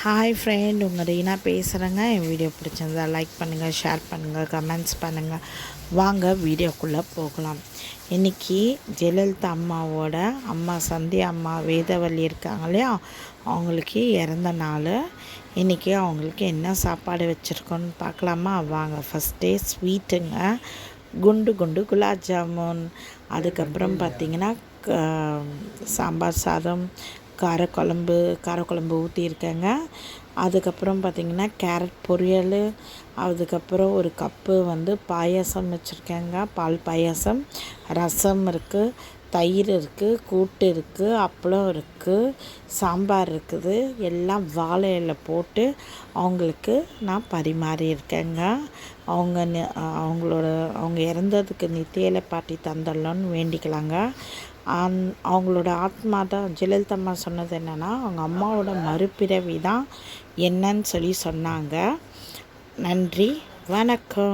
Hi friend, உங்கள் ரீனா பேசுகிறேங்க. என் video பிடிச்சிருந்தா லைக் பண்ணுங்கள், ஷேர் பண்ணுங்கள், கமெண்ட்ஸ் பண்ணுங்கள். வாங்க வீடியோக்குள்ளே போகலாம். இன்றைக்கி ஜெயலலிதா அம்மாவோட அம்மா சந்தியா அம்மா வேதவள்ளி இருக்காங்க இல்லையா, அவங்களுக்கு இறந்த நாள். இன்றைக்கி அவங்களுக்கு என்ன சாப்பாடு வச்சுருக்கோன்னு பார்க்கலாமா? வாங்க. ஃபஸ்ட்டே ஸ்வீட்டுங்க, குண்டு குண்டு குலாப் ஜாமுன். அதுக்கப்புறம் பார்த்திங்கன்னா சாம்பார் சாதம், காரக்குழம்பு ஊற்றியிருக்கேங்க. அதுக்கப்புறம் பார்த்திங்கன்னா கேரட் பொரியல். அதுக்கப்புறம் ஒரு கப்பு பாயாசம் வச்சுருக்கேங்க, பால் பாயாசம். ரசம் இருக்குது, தயிர் இருக்குது, கூட்டு இருக்குது, அப்பளம் இருக்குது, சாம்பார் இருக்குது. எல்லாம் வாழை இலை போட்டு அவங்களுக்கு நான் பரிமாறியிருக்கேங்க. அவங்க இறந்ததுக்கு நித்தியில பாட்டி தந்தடலான்னு வேண்டிக்கலாங்க. அவங்களோட ஆத்மா தான் ஜெயலலிதா அம்மா சொன்னது என்னென்னா, அவங்க அம்மாவோட மறுபிறவி தான் என்னன்னு சொல்லி சொன்னாங்க. நன்றி, வணக்கம்.